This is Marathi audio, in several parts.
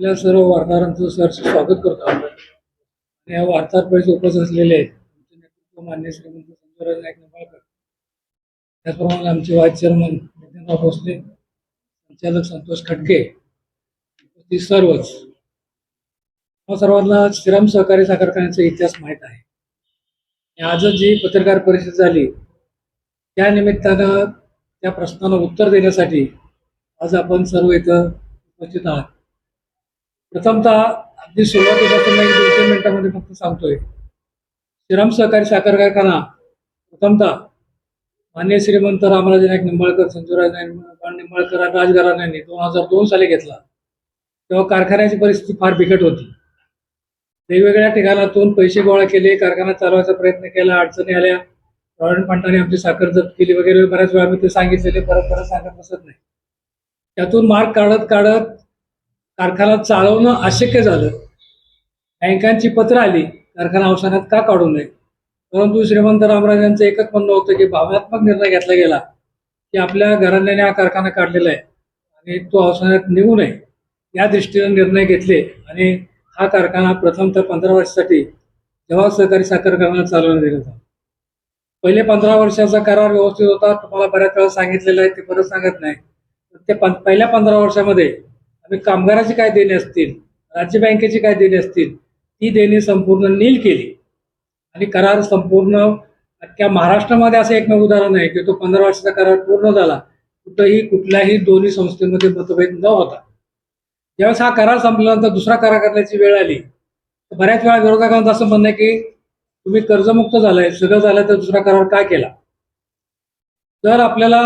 आपल्या सर्व वार्ताहरांचं सहर्ष स्वागत करतो आपण. आणि या वार्ताहर परिषदेत उपस्थित असलेले आमचे नेतृत्व मान्य श्रीमंत संजयराव नाईक निंबाळकर, त्याचप्रमाणे आमचे व्हाईस चेअरमन नितीनराव भोसले, संचालक संतोष खटके, उपस्थित सर्वच. सर्वांना श्रीराम सहकारी साखर कारखान्याचा इतिहास माहीत आहे. आजच जी पत्रकार परिषद झाली त्या निमित्तानं त्या प्रश्नाला उत्तर देण्यासाठी आज आपण सर्व इथं उपस्थित आहात. प्रथमतः अगदी सुरुवातीपासून एक 2-3 मिनिटांमध्ये फक्त सांगतोय, श्रीराम सहकारी साखर कारखाना प्रथमतः मान्य श्रीमंत रामराजे नाईक निंबाळकर, संजयराव नाईक निंबाळकर राजघराण्यांनी 2002 साली घेतला. तेव्हा कारखान्याची परिस्थिती फार बिकट होती. वेगवेगळ्या ठिकाणातून पैसे गोळा केले, कारखाना चालवायचा प्रयत्न केला, अडचणी आल्या, प्रॉव्हिडंट फंडाने आमची साखर जप्त केली वगैरे. बऱ्याच वेळा आम्ही ते सांगितलेले, परत सांगत बसत नाही. त्यातून मार्ग काढत काढत कारखाना चालवणं अशक्य झालं. बँकांची पत्र आली कारखाना अवसानात का काढू नये, परंतु श्रीमंत रामराजांचं एकच म्हणणं होतं की भावनात्मक निर्णय घेतला गेला की आपल्या घराण्याने हा कारखाना काढलेला आहे आणि तो अवसानात निघू नये या दृष्टीने निर्णय घेतले. आणि हा कारखाना प्रथमतः 15 वर्षासाठी जवाहर सहकारी साखर कारखाना चालवण्यात दिला होता. पहिले 15 वर्षाचा करार व्यवस्थित होता, तुम्हाला बऱ्याच वेळा सांगितलेलं आहे, ते परत सांगत नाही. ते पहिल्या 15 वर्षामध्ये आम्ही कामगाराची काय देणे असतील, राज्य बँकेची काय देणे असतील, ती देणी संपूर्ण नील केली आणि करार संपूर्ण अख्ख्या महाराष्ट्रामध्ये असं एकमेव उदाहरण आहे की तो 15 वर्षाचा करार पूर्ण झाला, कुठल्याही दोन्ही संस्थेमध्ये मतभेद न होता. ज्यावेळेस हा करार संपल्यानंतर दुसरा करार करण्याची वेळ आली, तर बऱ्याच वेळा विरोधकांचं असं म्हणणं आहे की तुम्ही कर्जमुक्त झालाय, सगळं झालं, तर दुसरा करार का केला. जर आपल्याला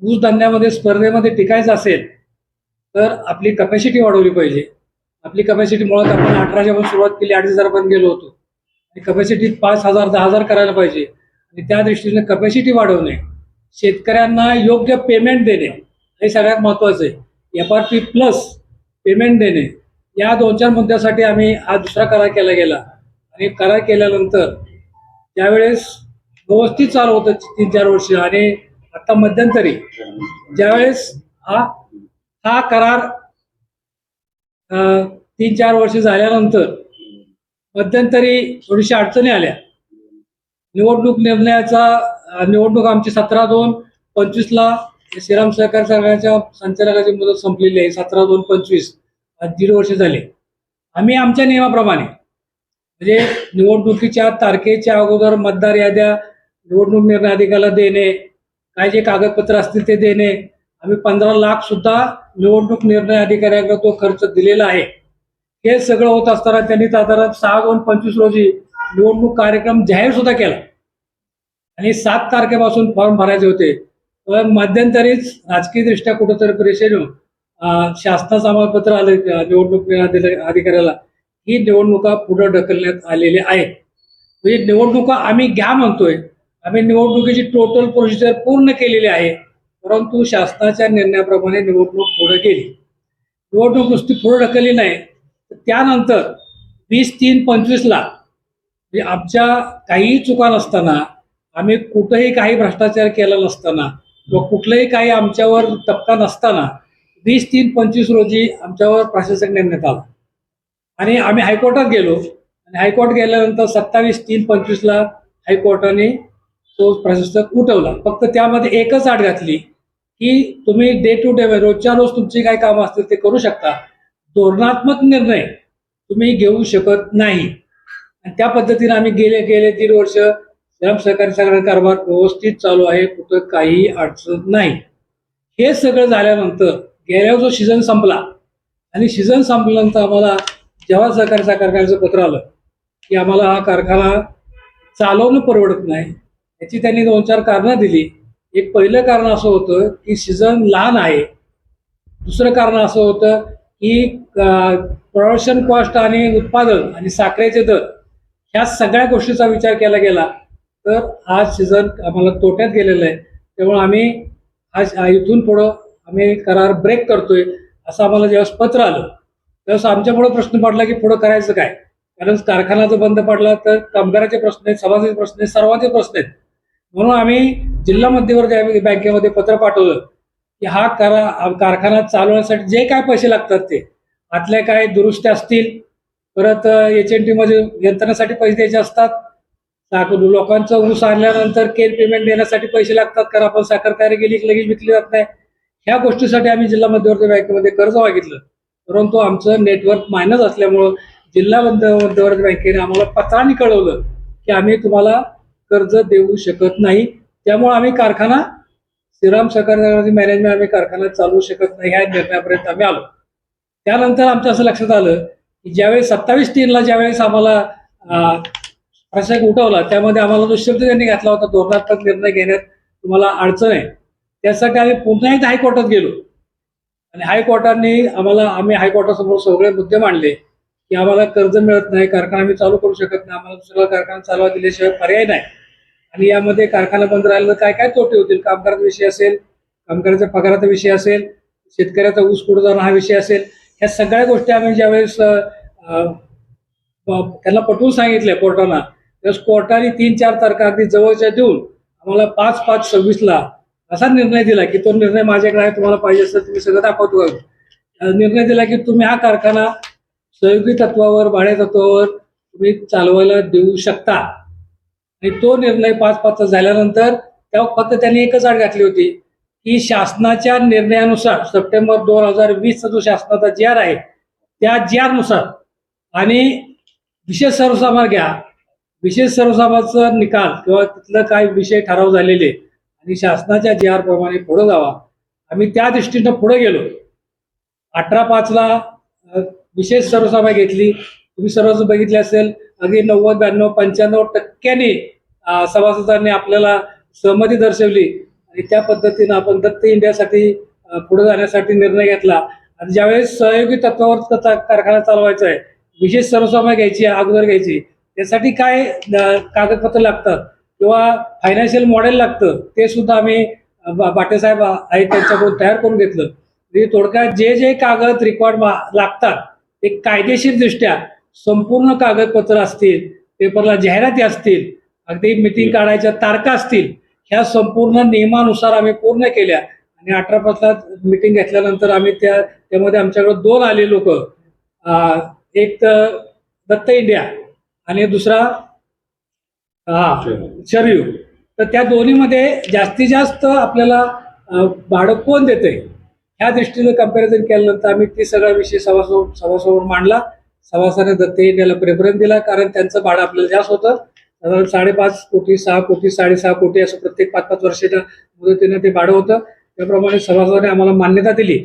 ऊस धान्यामध्ये स्पर्धेमध्ये टिकायचं असेल तर आपली कपॅसिटी वाढवली पाहिजे. आपली कपॅसिटी मुळात आपण 1800 पासून सुरुवात केली, 2500 पर्यंत गेलो होतो आणि कपॅसिटी 5000 10,000 करायला पाहिजे. आणि त्या दृष्टीने कपॅसिटी वाढवणे, शेतकऱ्यांना योग्य पेमेंट देणे हे सगळ्यात महत्वाचं आहे. FRP प्लस पेमेंट देणे, या 2-4 मुद्द्यासाठी आम्ही हा दुसरा करार केला गेला. आणि करार केल्यानंतर त्यावेळेस व्यवस्थित चालू होतं 3-4 वर्ष. आणि आता मध्यंतरी ज्यावेळेस हा करार 3-4 वर्ष झाल्यानंतर मध्यंतरी थोडीशी अडचणी आल्या. निवडणूक आमची 17/2/25 श्रीराम सहकारी कारखान्याच्या संचालकाची मुदत संपलेली आहे. 17/2/25 आज 1.5 वर्ष झाले. आम्ही आमच्या नियमाप्रमाणे म्हणजे निवडणुकीच्या तारखेच्या अगोदर मतदार याद्या निवडणूक निर्णय अधिकाऱ्याला देणे, काय जे कागदपत्र असतील ते देणे, आम्ही 15 लाख सुद्धा निवडणूक निर्णय अधिकाऱ्याकडे तो खर्च दिलेला आहे. हे सगळं होत असताना त्यांनी साधारण 6/2/25 रोजी निवडणूक कार्यक्रम जाहीर सुद्धा केला आणि 7 तारखेपासून फॉर्म भरायचे होते. पण मध्यंतरीच राजकीय दृष्ट्या कुठंतरी परेशान शासनाचं अहवालपत्र आलं निवडणूक अधिकाऱ्याला ही निवडणुका पुढे ढकलण्यात आलेल्या आहेत. म्हणजे निवडणुका आम्ही घ्या म्हणतोय, आम्ही निवडणुकीची टोटल प्रोसिजर पूर्ण केलेली आहे, परंतु शासनाच्या निर्णयाप्रमाणे निवडणूक पुढे गेली. निवडणूक नुसती पुढे ढकलली नाही, त्यानंतर 20/3/25 म्हणजे आमच्या काहीही चुका नसताना, आम्ही कुठेही काही भ्रष्टाचार केला नसताना किंवा कुठलाही काही आमच्यावर तक्ता नसताना 20/3/25 रोजी आमच्यावर प्रशासक नेमण्यात आला आणि आम्ही हायकोर्टात गेलो. आणि हायकोर्ट गेल्यानंतर 27/3/25 हायकोर्टाने तो प्रशासक उठवला. फक्त त्यामध्ये एकच अट घातली की तुम्ही डे टू डे रोजच्या रोज तुमची काही कामं असतील ते करू शकता, धोरणात्मक निर्णय तुम्ही घेऊ शकत नाही. आणि त्या पद्धतीने आम्ही गेले 1.5 वर्ष श्रीराम सहकारी साखर कारभार व्यवस्थित चालू आहे, कुठं काही अडचण नाही. हे सगळं झाल्यानंतर गेल्या जो सीझन संपला आणि सीझन संपल्यानंतर आम्हाला जवाहर सहकारी साखर कारखान्याचं पत्र आलं की आम्हाला हा कारखाना चालवणं परवडत नाही. याची त्यांनी 2-4 कारणं दिली. एक पहिलं कारण असं होतं की सीझन लहान आहे. दुसरं कारण असं होतं की प्रोडक्शन कॉस्ट आणि उत्पादन आणि साखरेचे दर ह्या सगळ्या गोष्टीचा विचार केला गेला तर हा सीझन आम्हाला तोट्यात गेलेला आहे. त्यामुळे आम्ही इथून पुढं आम्ही करार ब्रेक करतोय असं आम्हाला ज्यावेळेस पत्र आलं त्यावेळेस आमच्यापुढे प्रश्न पडला की पुढं करायचं काय. कारण कारखाना जर बंद पडला तर कामगाराचे प्रश्न आहेत, समाजाचे प्रश्न आहेत, सर्वांचे प्रश्न आहेत. म्हणून आम्ही जिल्हा मध्यवर्ती बँकेमध्ये पत्र पाठवलं की हा कारखाना चालवण्यासाठी जे काय पैसे लागतात ते आतल्या काय दुरुस्त्या असतील, परत HNT मध्ये यंत्रणेसाठी पैसे द्यायचे असतात, लोकांचं ऊस आणल्यानंतर केअर पेमेंट देण्यासाठी पैसे लागतात, कारण आपण साखर तयारी केली की लगेच विकली जात नाही. ह्या गोष्टीसाठी आम्ही जिल्हा मध्यवर्ती बँकेमध्ये कर्ज मागितलं, परंतु आमचं नेटवर्क मायनस असल्यामुळं जिल्हा मध्यवर्ती बँकेने आम्हाला पत्राने कळवलं की आम्ही तुम्हाला कर्ज देऊ शकत नाही. त्यामुळे आम्ही कारखाना श्रीराम सहकारी मॅनेजमेंट आम्ही कारखाना चालवू शकत नाही, ह्या निर्णयापर्यंत आम्ही आलो. त्यानंतर आमच्या असं लक्षात आलं की ज्यावेळेस 27/3 ज्यावेळेस आम्हाला प्रशासक उठवला, त्यामध्ये आम्हाला जो शब्द त्यांनी घातला होता धोरणात्मक निर्णय घेण्यात तुम्हाला अडचण आहे, त्यासाठी आम्ही पुन्हा एकदा हायकोर्टात गेलो आणि हायकोर्टाने आम्ही हायकोर्टासमोर सगळे मुद्दे मांडले की आम्हाला कर्ज मिळत नाही, कारखाना आम्ही चालू करू शकत नाही, आम्हाला दुसरा कारखाना चालवा दिल्याशिवाय पर्याय नाही, आणि यामध्ये कारखाना बंद राहिला तर काय काय तोटे होतील, कामगाराचा विषय असेल, कामगाराच्या पगाराचा विषय असेल, शेतकऱ्याचा ऊस कुठं जाणं हा विषय असेल, ह्या सगळ्या गोष्टी आम्ही ज्यावेळेस त्यांना पटवून सांगितल्या कोर्टाला, त्यावेळेस कोर्टाने 3-4 तारखा अगदी जवळच्या देऊन आम्हाला 5/5/26 असा निर्णय दिला की तो निर्णय माझ्याकडे आहे, तुम्हाला पाहिजे असेल तुम्ही सगळं दाखवतो. निर्णय दिला की तुम्ही हा कारखाना सहयोगी तत्वावर, भाड्या तत्वावर तुम्ही चालवायला देऊ शकता. आणि तो निर्णय 5/5 झाल्यानंतर तेव्हा फक्त त्यांनी एकच अट घातली होती की शासनाच्या निर्णयानुसार सप्टेंबर 2020चा जो शासनाचा GR आहे त्या GR नुसार आणि विशेष सर्वसामान्य घ्या, विशेष सर्वसामान्याचा निकाल किंवा तिथलं काय विषय ठराव झालेले आणि शासनाच्या GR प्रमाणे पुढे जावा. आम्ही त्या दृष्टीनं पुढे गेलो. 18/5 विशेष सर्वसामान्य घेतली. तुम्ही सर्वच बघितले असेल, अगदी 90-92-95% सभासदांनी आपल्याला सहमती दर्शवली आणि त्या पद्धतीनं आपण दत्त इंडियासाठी पुढे जाण्यासाठी निर्णय घेतला. आणि ज्यावेळेस सहयोगी तत्वावर कारखाना चालवायचा आहे, विशेष सर्वसामान्य घ्यायची अगोदर घ्यायची, त्यासाठी काय कागदपत्र लागतात किंवा फायनान्शियल मॉडेल लागतं, ते सुद्धा आम्ही बाटेसाहेब आहेत त्यांच्याकडून तयार करून घेतलं. म्हणजे थोडक्यात जे जे कागद रिक्वायर्ड लागतात ते कायदेशीर दृष्ट्या संपूर्ण कागदपत्र असतील, पेपरला जाहिराती असतील, अगदी मिटिंग काढायच्या तारखा असतील, ह्या संपूर्ण नियमानुसार आम्ही पूर्ण केल्या. आणि 18/5 मिटिंग घेतल्यानंतर आम्ही त्यामध्ये आमच्याकडे 2 आले लोक, एक तर दत्त इंडिया आणि दुसरा शरयू. तर त्या दोन्हीमध्ये जास्तीत जास्त आपल्याला भाडं कोण देतंय ह्या दृष्टीनं कंपॅरिझन केल्यानंतर आम्ही ते सगळा विषय सभासमोर मांडला. सभासदाने दत्त इंडियाला प्रेफरन्स दिला, कारण त्यांचं भाडं आपल्याला जास्त होतं, साधारण 5.5 कोटी, 6 कोटी, 6.5 कोटी असं प्रत्येक 5-5 वर्षाच्या मुदतीनं ते भाडं होतं. त्याप्रमाणे सभासदाने आम्हाला मान्यता दिली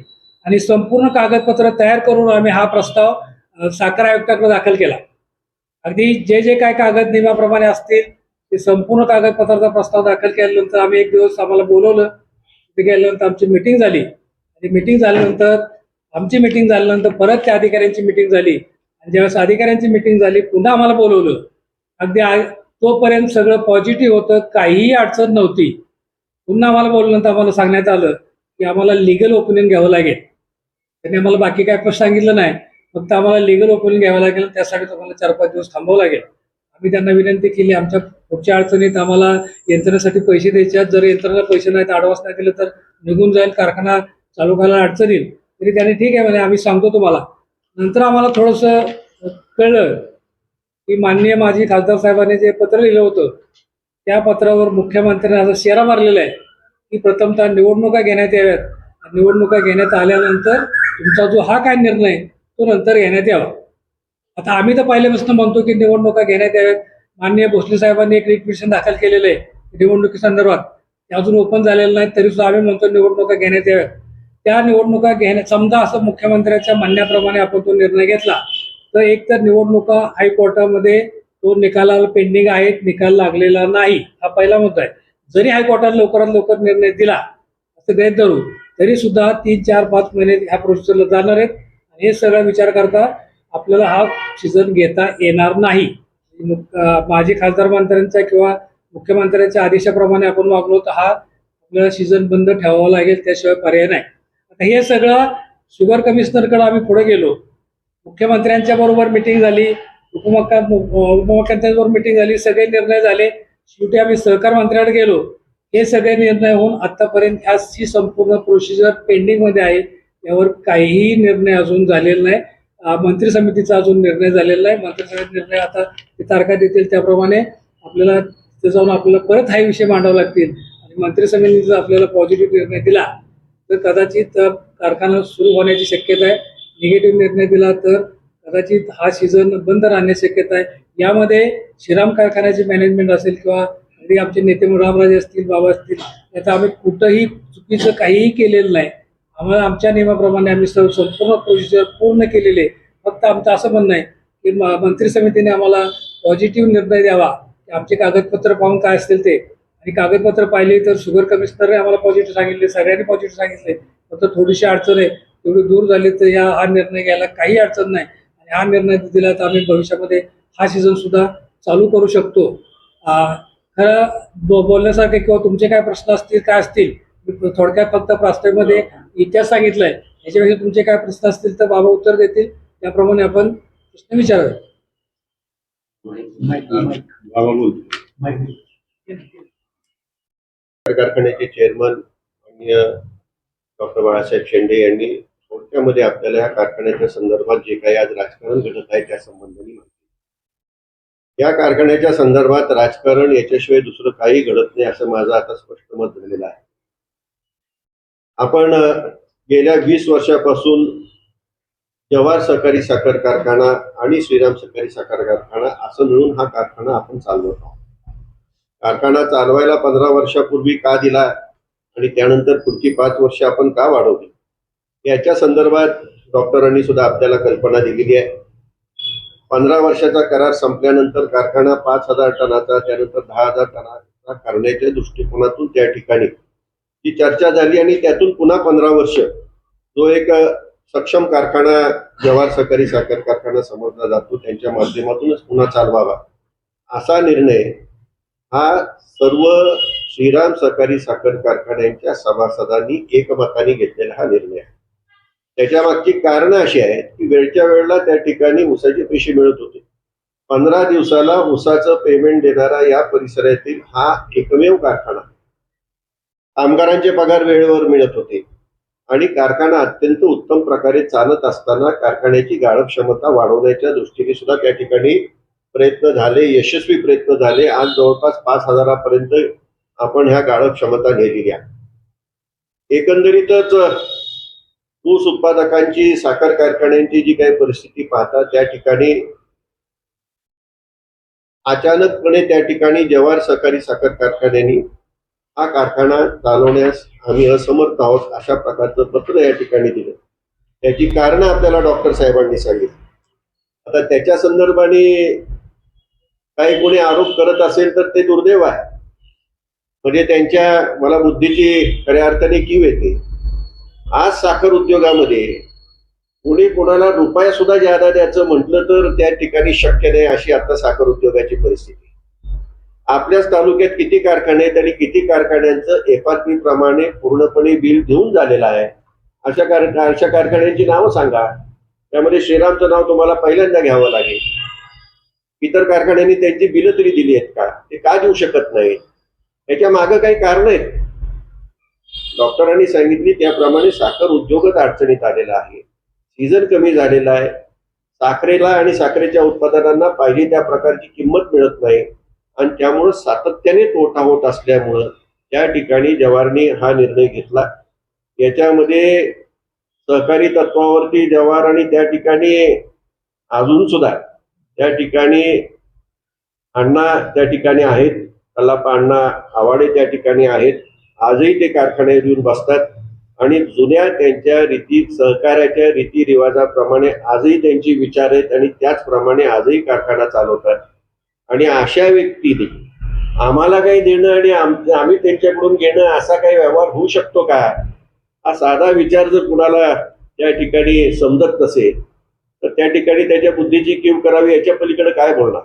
आणि संपूर्ण कागदपत्र तयार करून आम्ही हा प्रस्ताव साखर आयुक्ताकडे दाखल केला. अगदी जे जे काय कागद नियमाप्रमाणे असतील ते संपूर्ण कागदपत्राचा प्रस्ताव दाखल केल्यानंतर आम्ही एक दिवस आम्हाला बोलवलं. तिथे गेल्यानंतर आमची मिटिंग झाली आणि मिटिंग झाल्यानंतर परत त्या अधिकाऱ्यांची मिटिंग झाली आणि ज्यावेळेस अधिकाऱ्यांची मिटिंग झाली पुन्हा आम्हाला बोलवलं. अगदी तोपर्यंत सगळं पॉझिटिव्ह होतं, काहीही अडचण नव्हती. पुन्हा आम्हाला बोलल्यानंतर आम्हाला सांगण्यात आलं की आम्हाला लिगल ओपिनियन घ्यावं लागेल. त्यांनी आम्हाला बाकी काय पण सांगितलं नाही, फक्त आम्हाला लिगल ओपिनियन घ्यावं लागेल, त्यासाठी तुम्हाला 4-5 दिवस थांबावं लागेल. आम्ही त्यांना विनंती केली, आमच्या पुढच्या अडचणीत आम्हाला यंत्रणेसाठी पैसे द्यायचे आहेत, जर यंत्रणेला पैसे नाहीत, ॲडव्हान्स नाही दिलं तर निघून जाईल, कारखाना चालू करायला अडचण येईल. तरी त्यांनी ठीक आहे म्हणे, आम्ही सांगतो तुम्हाला. नंतर आम्हाला थोडंसं कळलं की माननीय माजी खासदार साहेबांनी जे पत्र लिहिलं होतं त्या पत्रावर मुख्यमंत्र्यांनी असं शेरा मारलेला आहे की प्रथमतः निवडणुका घेण्यात याव्यात, निवडणुका घेण्यात आल्यानंतर तुमचा जो हा काय निर्णय तो नंतर घेण्यात यावा. आता आम्ही तर पहिल्यापासून म्हणतो की निवडणुका घेण्यात याव्यात. माननीय भोसले साहेबांनी एक रिपिटिशन दाखल केलेलं आहे निवडणुकीसंदर्भात, ते अजून ओपन झालेलं नाही, तरी सुद्धा आम्ही म्हणतो निवडणुका घेण्यात याव्यात. त्या निवडणुका समजा असं मुख्यमंत्र्यांच्या म्हणण्याप्रमाणे आपण तो निर्णय घेतला तर एक तर निवडणुका हायकोर्टामध्ये तो निकालाला पेंडिंग आहेत, निकाल लागलेला नाही, हा पहिला मुद्दा आहे. जरी हायकोर्टाने लवकरात लवकर निर्णय दिला असं गैर धरू तरी सुद्धा 3-4-5 महिने ह्या प्रोसेसरला जाणार आहेत आणि हे सगळा विचार करता आपल्याला हा सीझन घेता येणार नाही. माजी खासदार मंत्र्यांचा किंवा मुख्यमंत्र्यांच्या आदेशाप्रमाणे आपण वागलो तर हा आपल्याला सीझन बंद ठेवावा लागेल, त्याशिवाय पर्याय नाही. आता हे सगळं शुगर कमिशनरकडे आम्ही पुढे गेलो, मुख्यमंत्र्यांच्या बरोबर मिटिंग झाली, उपमुख्यमंत्र्यांबरोबर मिटिंग झाली, सगळे निर्णय झाले. शेवटी आम्ही सहकार मंत्र्याकडे गेलो. हे सगळे निर्णय होऊन आतापर्यंत ह्याची संपूर्ण प्रोसिजर पेंडिंग मध्ये आहे, यावर काहीही निर्णय अजून झालेला नाही. मंत्री समितीचा अजून निर्णय झालेला आहे. मंत्री समिती निर्णय आता ते तारखा देतील त्याप्रमाणे आपल्याला तिथे जाऊन आपल्याला परत हा विषय मांडावा लागतील आणि मंत्री समितीचा आपल्याला पॉझिटिव्ह निर्णय दिला तर कदाचित कारखाना सुरू होण्याची शक्यता आहे. निगेटिव्ह निर्णय दिला तर कदाचित हा सीझन बंद राहण्याची शक्यता आहे. यामध्ये श्रीराम कारखान्याची मॅनेजमेंट असेल किंवा अगदी आमचे नेते रामराजे असतील, बाबा असतील, याचा आम्ही कुठंही चुकीचं काहीही केलेलं नाही. आम्हाला आमच्या नियमाप्रमाणे आम्ही संपूर्ण प्रोसिजर पूर्ण केलेले. फक्त आमचं असं म्हणणं आहे की मंत्री समितीने आम्हाला पॉझिटिव्ह निर्णय द्यावा की आमचे कागदपत्र पाहून काय असतील ते. आणि कागदपत्र पाहिले तर शुगर कमिशनरने आम्हाला पॉझिटिव्ह सांगितले, सगळ्यांनी पॉझिटिव्ह सांगितले. फक्त थोडीशी अडचण आहे, तेवढी दूर झाली तर हा निर्णय घ्यायला काही अडचण नाही. आणि हा निर्णय दिला तर आम्ही भविष्यामध्ये हा सीझन सुद्धा चालू करू शकतो. खरं बोलण्यासारखे किंवा तुमचे काय प्रश्न असतील काय असतील थोडक्यात फक्त प्रास्ताविकमध्ये इतिहास सांगितलाय. याच्यापेक्षा तुमचे काय प्रश्न असतील तर बाबा उत्तर देतील, त्याप्रमाणे आपण प्रश्न विचारावे. कारखान्याचे चेअरमन माननीय डॉक्टर बाळासाहेब शेंडे यांनी थोडक्यामध्ये आपल्याला या कारखान्याच्या संदर्भात जे काही आज राजकारण घडत आहे त्या संबंधाने माहिती. या कारखान्याच्या संदर्भात राजकारण याच्याशिवाय दुसरं काही घडत नाही असं माझं आता स्पष्ट मत झालेलं आहे. आपण गेल्या 20 वर्षापासून जवाहर सहकारी साखर कारखाना आणि श्रीराम सहकारी साखर कारखाना असं मिळून हा कारखाना आपण चालवत आहोत. कारखाना चालवायला 15 वर्षापूर्वी का दिला आणि त्यानंतर पुढची 5 वर्ष आपण का वाढवली याच्या संदर्भात डॉक्टरांनी सुद्धा आपल्याला कल्पना दिलेली आहे. 15 वर्षाचा करार संपल्यानंतर कारखाना 5,000 टनाचा त्यानंतर 10,000 टनाचा करण्याच्या दृष्टिकोनातून त्या ठिकाणी ती चर्चा झाली आणि त्यातून पुन्हा 15 वर्ष जो एक सक्षम कारखाना जवाहर सहकारी साखर कारखाना समजला जातो त्यांच्या माध्यमातूनच पुन्हा चालवावा असा निर्णय हा सर्व श्रीराम सहकारी साखर कारखान्यांच्या सभासदांनी एकमताने घेतलेला हा निर्णय आहे. त्याच्या मागची कारण अशी आहेत की वेळच्या वेळेला त्या ठिकाणी ऊसाचे पैसे मिळत होते. 15 दिवसाला ऊसाचं पेमेंट देणारा या परिसरातील हा एकमेव कारखाना. कामगारांचे पगार वेळेवर मिळत होते आणि कारखाना अत्यंत उत्तम प्रकारे चालत असताना कारखान्याची गाळप क्षमता वाढवण्याच्या दृष्टीने सुद्धा त्या ठिकाणी प्रयत्न झाले, यशस्वी प्रयत्न झाले. आज जवळपास 5,000 पर्यंत आपण ह्या गाळप क्षमता नेलेली आहे. एकंदरीतच ऊस उत्पादकांची साखर कारखान्यांची जी काही परिस्थिती पाहता त्या ठिकाणी अचानकपणे त्या ठिकाणी जवाहर सहकारी साखर कारखान्यांनी हा कारखाना चालवण्यास आम्ही असमर्थ आहोत अशा प्रकारचं पत्र या ठिकाणी दिलं. त्याची कारणं आपल्याला डॉक्टर साहेबांनी सांगितली. आता त्याच्या संदर्भाने काही कोणी आरोप करत असेल तर ते दुर्दैव आहे. म्हणजे त्यांच्या मला बुद्धीची खऱ्या अर्थाने कीव येते. आज साखर उद्योगामध्ये कोणी कोणाला रुपया सुद्धा ज्यादा द्यायचं म्हटलं तर त्या ठिकाणी शक्य नाही अशी आता साखर उद्योगाची परिस्थिती. आपल्याच तालुक्यात किती कारखाने आहेत आणि किती कारखान्यांचं FRP प्रमाणे पूर्णपणे बिल देऊन झालेलं आहे. अशा कारखान्यांची नावं सांगा. त्यामध्ये श्रीरामचं नाव तुम्हाला पहिल्यांदा घ्यावं लागेल. इतर कारखान्यांनी त्यांची बिलं तरी दिली आहेत का? ते का देऊ शकत नाही? त्याच्या मागं काही कारण आहेत. डॉक्टरांनी सांगितली त्याप्रमाणे साखर उद्योगच अडचणीत आलेला आहे. सीझन कमी झालेला आहे. साखरेला आणि साखरेच्या उत्पादनांना पाहिजे त्या प्रकारची किंमत मिळत नाही आणि त्यामुळं सातत्याने तोटा होत असल्यामुळं त्या ठिकाणी जवाहरने हा निर्णय घेतला. याच्यामध्ये सहकारी तत्वावरती जवाहर आणि त्या ठिकाणी अजून सुद्धा त्या ठिकाणी अण्णा त्या ठिकाणी आहेत, कल्लाप्पा अण्णा आवाडे त्या ठिकाणी आहेत. आजही ते कारखान्यात येऊन बसतात आणि जुन्या त्यांच्या रीती सहकार्याच्या रीतिरिवाजाप्रमाणे आजही त्यांची विचार आहेत आणि त्याचप्रमाणे आजही कारखाना चालवतात. आणि अशा व्यक्तीने आम्हाला काही देणं आणि आम्ही त्यांच्याकडून घेणं असा काही व्यवहार होऊ शकतो का? हा साधा विचार जर कुणाला त्या ठिकाणी समजत नसेल तर त्या ठिकाणी त्याच्या बुद्धीची कीव करावी. याच्या पलीकडे काय बोलणार?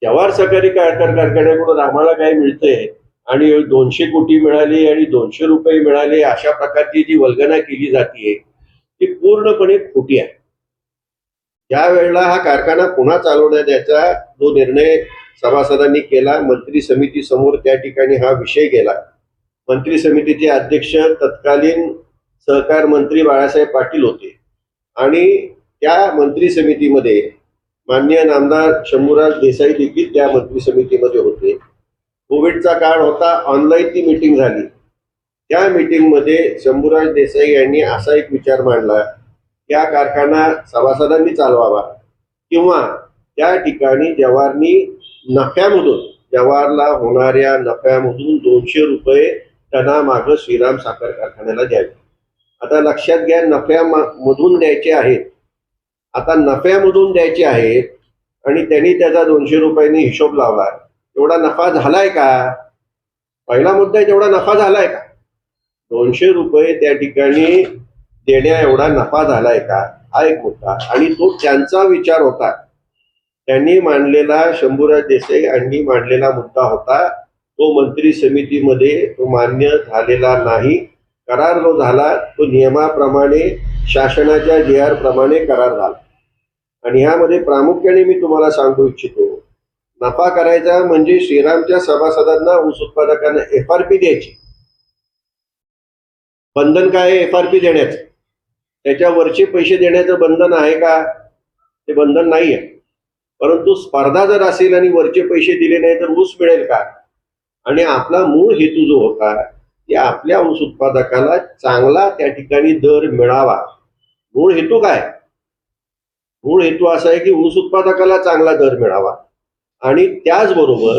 जवाहर सहकारी कारखान्याकडून आम्हाला काय मिळतंय आणि 200 कोटी मिळाले आणि 200 रुपये मिळाले अशा प्रकारची जी वल्गना केली जाते ती पूर्णपणे खोटी आहे. ज्या वेळेला हा कारखाना पुन्हा चालवण्याचा जो निर्णय सभासदांनी केला, मंत्री समिती समोर त्या ठिकाणी हा विषय गेला. मंत्री समितीचे अध्यक्ष तत्कालीन सहकार मंत्री बाळासाहेब पाटील होते आणि त्या मंत्री समितीमध्ये माननीय नामदार शंभूराज देसाई देखील त्या मंत्री समितीमध्ये होते. कोविडचा काळ होता, ऑनलाईन ती मीटिंग झाली. त्या मीटिंगमध्ये शंभूराज देसाई यांनी असा एक विचार मांडला, त्या कारखाना सभासदांनी चालवावा किंवा त्या ठिकाणी जवाहरनी नफ्यामधून, जवाहरला होणाऱ्या नफ्यामधून 200 रुपये टनामागं श्रीराम साखर कारखान्याला द्यावे. आता लक्षात घ्या, नफ्यामधून द्यायचे आहेत. आता नफ्यामधून द्यायचे आहेत आणि त्यांनी त्याचा 200 रुपयांनी हिशोब लावला. एवढा नफा झालाय का? पहिला मुद्दा आहे, तेवढा नफा झालाय का? 200 रुपये त्या ठिकाणी देण्या एवढा नफा झालाय का? हा एक मुद्दा. आणि तो त्यांचा विचार होता, त्यांनी मांडलेला, शंभूराज देसाई यांनी मांडलेला मुद्दा होता. तो मंत्री समितीमध्ये तो मान्य झालेला नाही. करार जो झाला तो नियमाप्रमाणे, शासनाच्या DR प्रमाणे करार झाला. आणि यामध्ये प्रामुख्याने मी तुम्हाला सांगू इच्छितो, नफा करायचा म्हणजे श्रीरामच्या सभासदांना, ऊस उत्पादकांना FRP द्यायची. बंधन काय आहे FRP देण्याचं? त्याच्यावरचे पैसे देण्याचं बंधन आहे का? ते बंधन नाही आहे. परंतु स्पर्धा जर असेल आणि वरचे पैसे दिले नाही तर ऊस मिळेल का? आणि आपला मूळ हेतू जो होता की आपल्या ऊस उत्पादकाला चांगला त्या ठिकाणी दर मिळावा. मूळ हेतू काय? मूळ हेतू असा आहे की ऊस उत्पादकाला चांगला दर मिळावा आणि त्याचबरोबर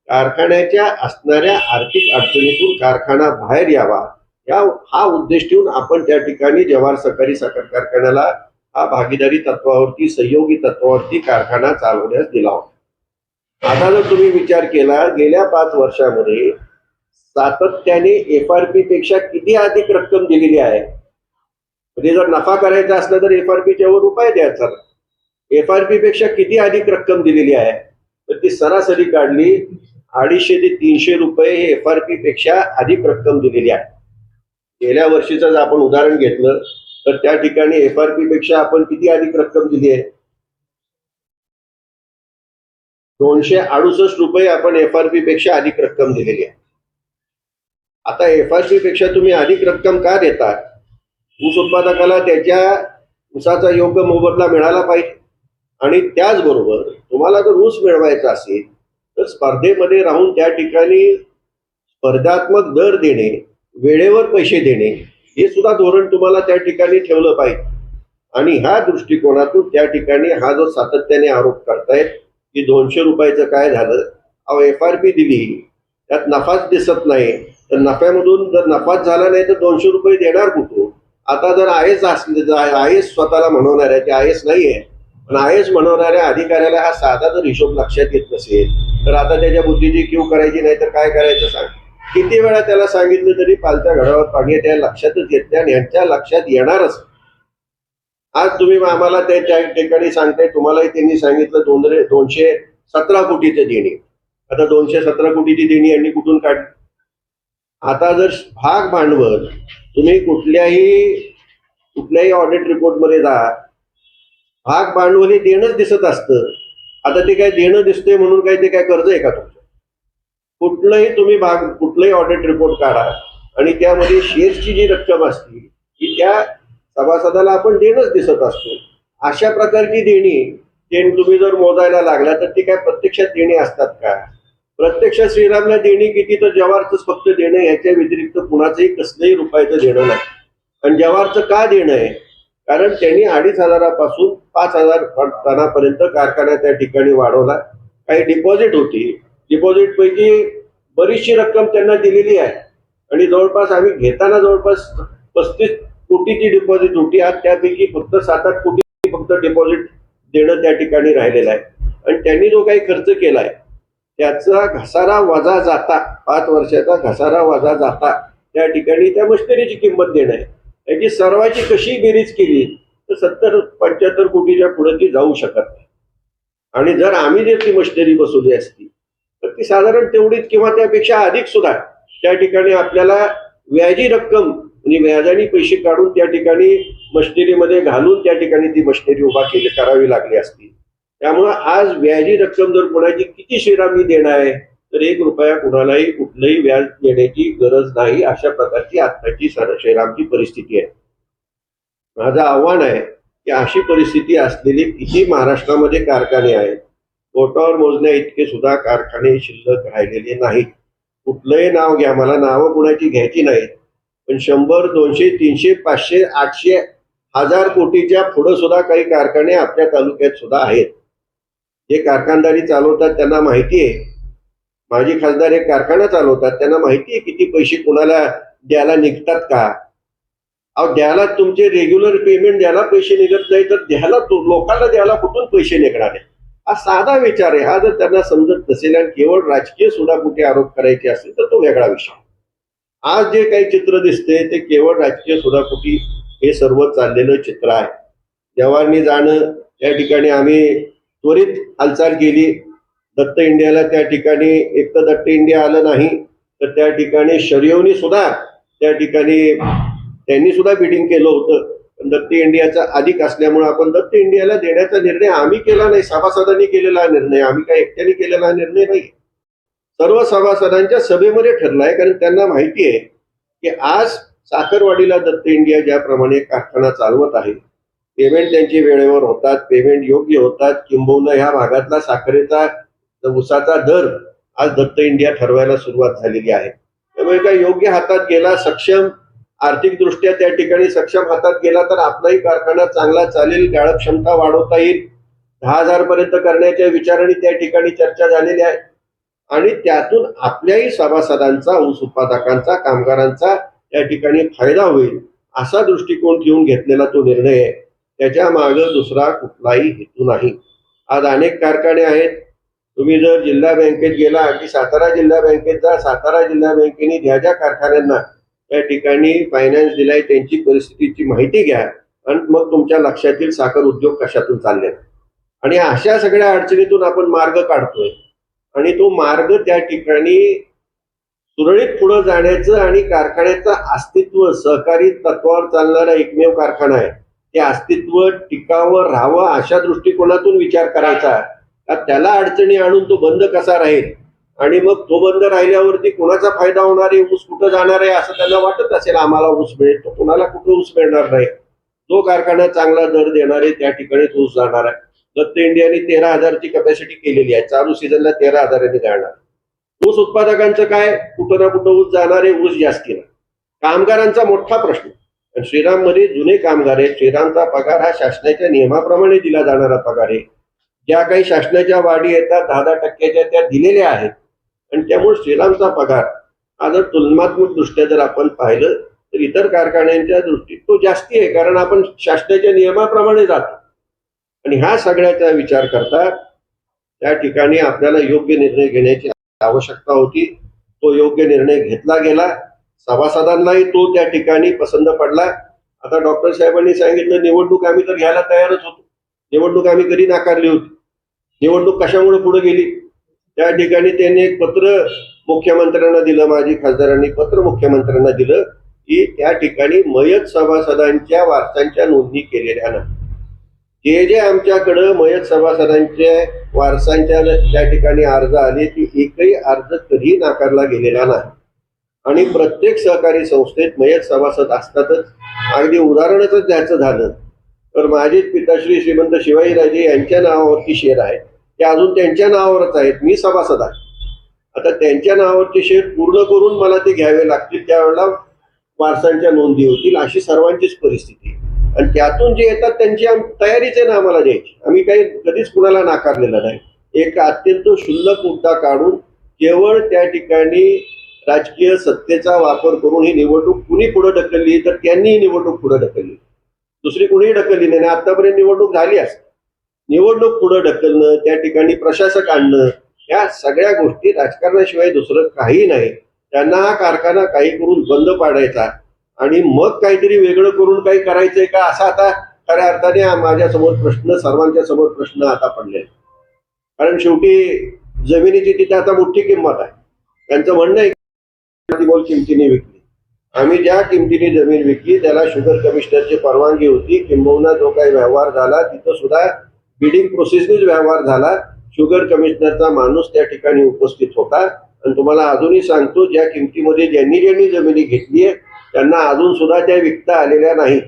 कारखान्याच्या असणाऱ्या आर्थिक अडचणीतून कारखाना बाहेर यावा, हा उद्देश ठेवून आपण त्या ठिकाणी जवाहर सहकारी साखर कारखान्याला हा भागीदारी तत्वावरती, सहयोगी तत्वावरती कारखाना चालवण्यास दिला होता. आता जर तुम्ही विचार केला, गेल्या 5 वर्षामध्ये सातत्याने FRP पेक्षा किती अधिक रक्कम दिलेली आहे. म्हणजे जर नफा करायचा असला तर FRPच्या वर उपाय द्यायचा. FRP पेक्षा किती अधिक रक्कम दिलेली आहे, तर ती सरासरी काढली 250 ते 300 रुपये हे FRP पेक्षा अधिक रक्कम दिलेली आहे. गेल्या वर्षीचं जर आपण उदाहरण घेतलं तर त्या ठिकाणी FRP पेक्षा आपण किती अधिक रक्कम दिली आहे? 268 रुपये आपण FRP पेक्षा अधिक रक्कम दिलेली आहे. आता FRP पेक्षा तुम्ही अधिक रक्कम का देता? ऊस उत्पादकाला त्याच्या ऊसाचा योग्य मोबदला मिळाला पाहिजे. आणि त्याचबरोबर तुम्हाला जर ऊस मिळवायचा असेल तर स्पर्धेमध्ये राहून त्या ठिकाणी स्पर्धात्मक दर देणे, वेळेवर पैसे देणे, हे सुद्धा धोरण तुम्हाला त्या ठिकाणी ठेवलं पाहिजे. आणि ह्या दृष्टिकोनातून त्या ठिकाणी हा जो सातत्याने आरोप करतायत की 200 रुपयाचं काय झालं, अहो FRP दिली, त्यात नफाच दिसत नाही, तर नफ्यामधून जर नफाच झाला नाही तर 200 रुपये देणार कुठून? आता जर IAS असले, IAS स्वतःला म्हणवणार आहे, ते IAS नाहीये, पण IAS म्हणवणाऱ्या अधिकाऱ्याला हा साधा जर हिशोब लक्षात येत नसेल तर आता त्याच्या बुद्धीची कीव करायची नाही तर काय करायचं सांग. किती वेळा त्याला सांगितलं तरी पालत्या घडावर पाणी त्या लक्षातच येत नाही आणि यांच्या लक्षात येणारच. आज तुम्ही आम्हाला त्या ठिकाणी सांगताय, तुम्हालाही त्यांनी सांगितलं 217 कोटीचं देणी. आता 217 कोटीची देणी यांनी कुठून काढली? आता जर भाग भांडवल तुम्ही कुठल्याही ऑडिट रिपोर्टमध्ये जा, भाग भांडवल हे देणंच दिसत असतं. आता ते काय देणं दिसतंय म्हणून काय ते काय कर्ज आहे का तुमचं? कुठलंही ऑडिट रिपोर्ट काढा आणि त्यामध्ये शेअर्सची जी रक्कम असते ती त्या सभासदाला आपण देणंच दिसत असतो. अशा प्रकारची देणी तुम्ही जर मोजायला लागला तर ती काय प्रत्यक्षात देणी असतात का? प्रत्यक्षात श्रीरामला देणी किती, तर जवाहरच फक्त देणं, याच्या व्यतिरिक्त कुणाचंही कसलंही रुपयाचं देणं नाही. आणि जवाहरचं का देणं आहे? कारण त्यांनी 2,500 पासून 5,000 टनापर्यंत कारखाना त्या ठिकाणी वाढवला. काही डिपॉझिट होती, डिपॉझिट पैकी बरीचशी रक्कम त्यांना दिलेली आहे आणि जवळपास आम्ही घेताना जवळपास 35 कोटीची डिपॉझिट होती. आज त्यापैकी फक्त 7-8 कोटी फक्त डिपॉझिट देणं त्या ठिकाणी राहिलेलं आहे. आणि त्यांनी जो काही खर्च केलाय त्याचा घसारा वजा जाता, 5 वर्षाचा घसारा वजा जाता त्या ठिकाणी त्या मशिनरीची किंमत देणं आहे. याची सर्वांची कशी बेरीज केली तर 70-75 कोटीच्या पुढे ती जाऊ शकत नाही. आणि जर आम्ही जर ती मशिनरी बसवली असती तर ती साधारण तेवढीच किंवा त्यापेक्षा अधिक सुद्धा त्या ठिकाणी आपल्याला व्याजी रक्कम म्हणजे व्याजाने पैसे काढून त्या ठिकाणी मशिनरीमध्ये घालून त्या ठिकाणी ती मशिनरी करावी लागली असती. त्यामुळे आज व्याजी रक्कम जर कोणाची किती श्रीरामनी देणार आहे तर 1 रुपया कुणालाही कुठलंही व्याज देण्याची गरज नाही. अशा प्रकारची आत्ताची श्रीरामची परिस्थिती आहे. माझं आव्हान आहे की अशी परिस्थिती असलेली किती महाराष्ट्रामध्ये कारखाने आहेत. बोटावर मोजण्या इतके सुद्धा कारखाने शिल्लक राहिलेले नाहीत. कुठलंही नाव घ्या, मला नावं कुणाची घ्यायची नाहीत, पण 100, 200, 300, 500, 800, 1000 कोटीच्या पुढे सुद्धा काही कारखाने आपल्या तालुक्यात सुद्धा आहेत. जे कारखानदारी चालवतात त्यांना माहिती आहे. माजी खासदार एक कारखाना चालवतात, त्यांना माहिती आहे किती पैसे कुणाला द्यायला निघतात का. अहो, द्यायला तुमचे रेग्युलर पेमेंट द्यायला पैसे निघत नाही तर द्यायला लोकांना द्यायला कुठून पैसे निघणार आहे. हा साधा विचार आहे. हा जर त्यांना समजत नसेल आणि केवळ राजकीय सुडाकुटी आरोप करायचे असेल तर तो वेगळा विषय. आज जे काही चित्र दिसते ते केवळ राजकीय सुडाकुटी हे सर्व चाललेलं चित्र आहे. जवाहरनी जाणं, त्या ठिकाणी आम्ही त्वरित हालचाल केली. दत्त इंडियाला त्या ठिकाणी एक तर दत्त इंडिया आलं नाही तर त्या ठिकाणी शरीयवनी सुद्धा त्या ठिकाणी त्यांनी सुद्धा बिडिंग केलं होतं. पण दत्त इंडियाचा अधिक असल्यामुळे आपण दत्त इंडियाला देण्याचा निर्णय आम्ही केला नाही, सभासदांनी केलेला निर्णय, आम्ही काही एकट्याने केलेला निर्णय नाही. सर्व सभासदांच्या सभेमध्ये ठरलाय. कारण त्यांना माहिती आहे की आज साखरवाडीला दत्त इंडिया ज्याप्रमाणे कारखाना चालवत आहे, पेमेंट त्यांची वेळेवर होतात, पेमेंट योग्य होतात, किंबहुना ह्या भागातला साखरेचा ऊसाचा दर आज दत्त इंडिया ठरवायला सुरुवात झालेली आहे. त्यामुळे काय योग्य हातात गेला, सक्षम आर्थिकदृष्ट्या त्या ठिकाणी सक्षम हातात गेला तर आपलाही कारखाना चांगला चालेल, गाळप क्षमता वाढवता येईल. 10,000 पर्यंत करण्याच्या विचाराने त्या ठिकाणी चर्चा झालेली आहे आणि त्यातून आपल्याही सभासदांचा, ऊस उत्पादकांचा, कामगारांचा त्या ठिकाणी फायदा होईल असा दृष्टिकोन घेऊन घेतलेला तो निर्णय आहे. त्याच्या मागे दुसरा कुठलाही हेतू नाही. आज अनेक कारखाने आहेत. तुम्ही जर जिल्हा बँकेत गेला, अगदी सातारा जिल्हा बँकेत जा, सातारा जिल्हा बँकेने ज्या ज्या कारखान्यांना त्या ठिकाणी फायनान्स दिलाय त्यांची परिस्थितीची माहिती घ्या आणि मग तुमच्या लक्षात येईल साखर उद्योग कशातून चालले. आणि अशा सगळ्या अडचणीतून आपण मार्ग काढतोय आणि तो मार्ग त्या ठिकाणी सुरळीत पुढे जाण्याचं आणि कारखान्याचं अस्तित्व, सहकारी तत्वावर चालणारा एकमेव कारखाना आहे, ते अस्तित्व टिकावं राहावं अशा दृष्टिकोनातून विचार करायचा. त्याला अडचणी आणून तो बंद कसा राहील आणि मग तो बंद राहिल्यावरती कुणाचा फायदा होणार आहे, ऊस कुठं जाणार आहे असं त्यांना वाटत असेल. आम्हाला ऊस मिळेल, तो कुणाला कुठं ऊस मिळणार नाही. जो कारखाना चांगला दर देणार आहे त्या ठिकाणीच ऊस जाणार आहे. दत्त इंडियाने 13,000ची कपॅसिटी केलेली आहे, चालू सीझनला 13,000 जाणार. ऊस उत्पादकांचं काय, कुठं ना कुठं ऊस जाणार आहे, ऊस जास्ती ना. कामगारांचा मोठा प्रश्न, श्रीराम मध्ये जुने कामगार आहेत. श्रीरामचा पगार हा शासनाच्या नियमाप्रमाणे दिला जाणारा पगार आहे. ज्या काही शासनाच्या वाढी येतात 10% त्या दिलेल्या आहेत आणि त्यामुळे श्रीरामचा पगार हा जर तुलनात्मक दृष्ट्या जर आपण पाहिलं तर इतर कारखान्यांच्या दृष्टीत तो जास्ती आहे. कारण आपण शासनाच्या नियमाप्रमाणे जातो आणि ह्या सगळ्याचा विचार करता त्या ठिकाणी आपल्याला योग्य निर्णय घेण्याची आवश्यकता होती. तो योग्य निर्णय घेतला गेला. सभासदांनाही तो त्या ठिकाणी पसंत पडला. आता डॉक्टर साहेबांनी सांगितलं निवडणूक आम्ही तर घ्यायला तयारच होतो. निवडणूक आम्ही कधी नाकारली होती. निवडणूक कशामुळे पुढे गेली, त्या ठिकाणी त्यांनी एक पत्र मुख्यमंत्र्यांना दिलं, माजी खासदारांनी पत्र मुख्यमंत्र्यांना दिलं की त्या ठिकाणी मयत सभासदांच्या वारसांच्या नोंदणी केलेल्या नाही. जे जे आमच्याकडं मयत सभासदांच्या वारसांच्या त्या ठिकाणी अर्ज आले ती एकही अर्ज कधी नाकारला गेलेला नाही आणि प्रत्येक सहकारी संस्थेत मयत सभासद असतातच. अगदी उदाहरणच द्यायचं झालं तर माझे पिताश्री श्रीमंत शिवाजीराजे यांच्या नावावरती शेअर आहेत, ते अजून त्यांच्या नावावरच आहेत. मी सभासद आहे. आता त्यांच्या नावावरचे शेअर पूर्ण करून मला ते घ्यावे लागतील, त्यावेळेला वारसांच्या नोंदी होतील. अशी सर्वांचीच परिस्थिती आणि त्यातून जे येतात त्यांची तयारीच आहे ना आम्हाला द्यायची. आम्ही काही कधीच कुणाला नाकारलेलं नाही. एक अत्यंत क्षुल्लक मुद्दा काढून केवळ त्या ठिकाणी राजकीय सत्तेचा वापर करून ही निवडणूक कुणी पुढे ढकलली तर त्यांनी ही निवडणूक पुढे ढकलली, दुसरी कुणीही ढकलली नाही. आतापर्यंत निवडणूक झाली असते. निवडणूक पुढे ढकलणं, त्या ठिकाणी प्रशासक आणणं, या सगळ्या गोष्टी राजकारणाशिवाय दुसरं काही नाही. त्यांना हा कारखाना काही करून बंद पाडायचा आणि मग काहीतरी वेगळं करून काही करायचंय का असा आता खऱ्या अर्थाने माझ्यासमोर प्रश्न, सर्वांच्या समोर प्रश्न आता पडले. कारण शेवटी जमिनीची तिथे आता मोठी किंमत आहे. त्यांचं म्हणणं आहे बोल किमतीने विकली. आम्ही ज्या किमतीने जमीन विकली त्याला शुगर कमिशनरची परवानगी होती, किंबहुना जो काही व्यवहार झाला तिथं सुद्धा बिडिंग प्रोसेसनेच व्यवहार झाला. शुगर कमिशनरचा माणूस त्या ठिकाणी उपस्थित होता आणि तुम्हाला अजूनही सांगतो ज्या किमतीमध्ये ज्यांनी जमिनी घेतली आहे त्यांना अजून सुद्धा त्या विकता आलेल्या नाहीत.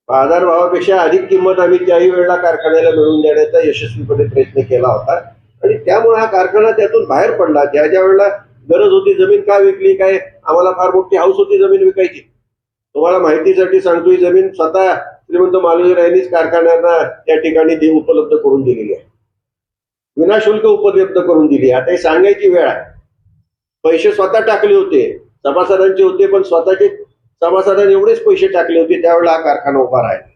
बाजारभावापेक्षा अधिक किंमत आम्ही त्याही वेळेला कारखान्याला मिळवून देण्याचा यशस्वीपणे प्रयत्न केला होता आणि त्यामुळे हा कारखाना त्यातून बाहेर पडला. ज्या ज्या वेळेला गरज होती जमीन का विकली, काय आम्हाला फार मोठी हाऊस होती जमीन विकायची. तुम्हाला माहितीसाठी सांगतो, ही जमीन स्वतः श्रीमंत मालुसरे यांनीच कारखान्यांना त्या ठिकाणी उपलब्ध करून दिलेली आहे, विनाशुल्क उपलब्ध करून दिली. आता हे सांगायची वेळ आहे. पैसे स्वतः टाकले होते, सभासदांचे होते, पण स्वतःचे सभासदांनी एवढेच पैसे टाकले होते त्यावेळेला हा कारखाना उभा राहिला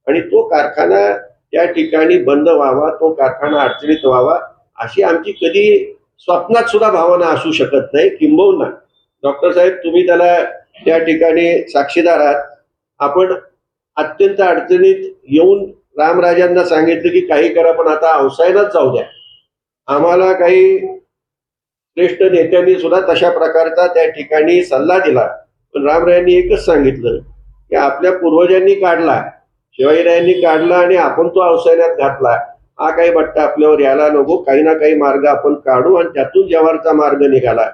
आणि तो कारखाना त्या ठिकाणी बंद व्हावा, तो कारखाना अडचणीत व्हावा अशी आमची कधी स्वप्नात सुद्धा भावना असू शकत नाही. किंबहुना डॉक्टर साहेब तुम्ही त्याला त्या ठिकाणी साक्षीदार आहात. आपण अत्यंत अडचणीत येऊन रामराजांना सांगितलं की काही करा पण आता अवसायनाच जाऊ द्या. आम्हाला काही श्रेष्ठ नेत्यांनी सुद्धा तशा प्रकारचा त्या ठिकाणी सल्ला दिला, पण रामरायांनी एकच सांगितलं की आपल्या पूर्वजांनी काढला, शिवाजीरायांनी काढला आणि आपण तो अवसायनात घातला, हा काही बट्टा आपल्यावर यायला नको. काही ना काही मार्ग आपण काढू आणि त्यातून जवारचा मार्ग निघाला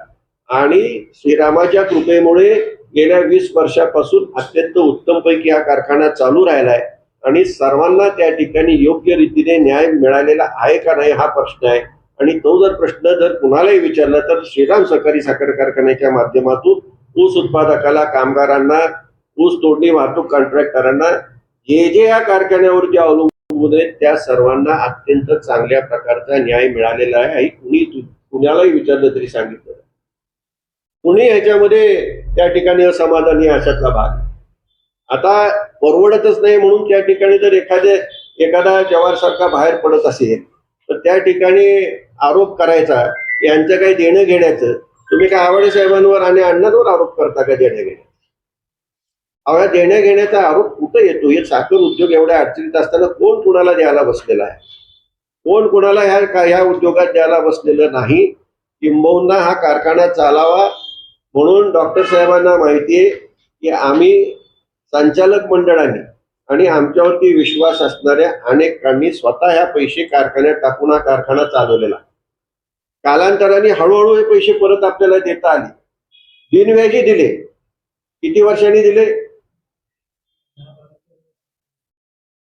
आणि श्रीरामाच्या कृपेमुळे गेल्या 20 वर्षापासून अत्यंत उत्तमपैकी हा कारखाना चालू राहिलाय आणि सर्वांना त्या ठिकाणी योग्य रीतीने न्याय मिळालेला आहे का नाही हा प्रश्न आहे. आणि तो जर प्रश्न जर कुणालाही विचारला तर श्रीराम सहकारी साखर कारखान्याच्या माध्यमातून ऊस उत्पादकाला, कामगारांना, ऊस तोडणी वाहतूक कॉन्ट्रॅक्टरांना जे जे या कारखान्यावरती अवलंबून आहेत त्या सर्वांना अत्यंत चांगल्या प्रकारचा न्याय मिळालेला आहे. कुणालाही विचारलं तरी सांगितलं. कुणी ह्याच्यामध्ये त्या ठिकाणी असमाधानी अशातला भाग. आता परवडतच नाही म्हणून त्या ठिकाणी जर एखादा जवार सारखा बाहेर पडत असेल तर त्या ठिकाणी आरोप करायचा, यांचं काही देणं घेण्याचं. तुम्ही काय आवाडे साहेबांवर आणि अण्णांवर आरोप करता का देण्या घेण्याचा? अवया देण्या घेण्याचा आरोप कुठं येतो? हे साखर उद्योग एवढ्या अडचणीत असताना कोण कुणाला द्यायला बसलेला आहे? कोण कुणाला ह्या उद्योगात द्यायला बसलेलं नाही. किंबहुना हा कारखाना चालावा म्हणून डॉक्टर साहेबांना माहितीये की आम्ही संचालक मंडळाने आणि आमच्यावरती विश्वास असणाऱ्या अनेकांनी स्वतः ह्या पैसे कारखान्यात टाकून हा कारखाना चालवलेला. कालांतराने हळूहळू हे पैसे परत आपल्याला देता आले. बिनव्याजी दिले. किती वर्षांनी दिले?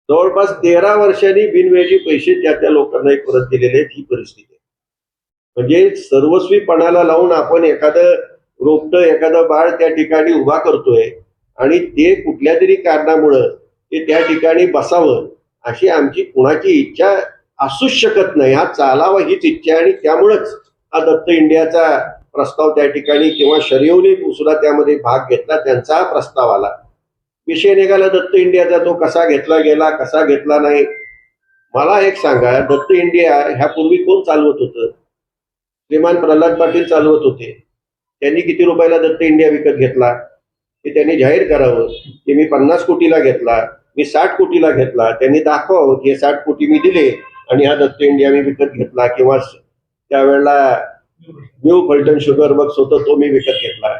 जवळपास 13 वर्षांनी बिनव्याजी पैसे त्या लोकांना परत दिलेले आहेत. ही परिस्थिती आहे. म्हणजे सर्वस्वीपणाला लावून आपण एखादं रोपटं, एखादं बाळ त्या ठिकाणी उभा करतोय आणि ते कुठल्या तरी कारणामुळं ते त्या ठिकाणी बसावं अशी आमची कुणाची इच्छा असूच शकत नाही. हा चालावा हीच इच्छा आहे आणि त्यामुळेच हा दत्त इंडियाचा प्रस्ताव त्या ठिकाणी किंवा शरयूने सुद्धा त्यामध्ये भाग घेतला, त्यांचा हा प्रस्ताव आला. विषय निघाला दत्त इंडियाचा, तो कसा घेतला गेला, कसा घेतला नाही. मला एक सांगा, दत्त इंडिया ह्यापूर्वी कोण चालवत होतं? श्रीमान प्रल्हाद पाटील चालवत होते. त्यांनी किती रुपयाला दत्त इंडिया विकत घेतला हे त्यांनी जाहीर करावं की मी 50 कोटीला घेतला, मी 60 कोटीला घेतला. त्यांनी दाखवावं की 60 कोटी मी दिले आणि हा दत्त इंडिया मी विकत घेतला. किंवा त्यावेळेला न्यू फलटण शुगर वर्क्स होतं, तो मी विकत घेतला.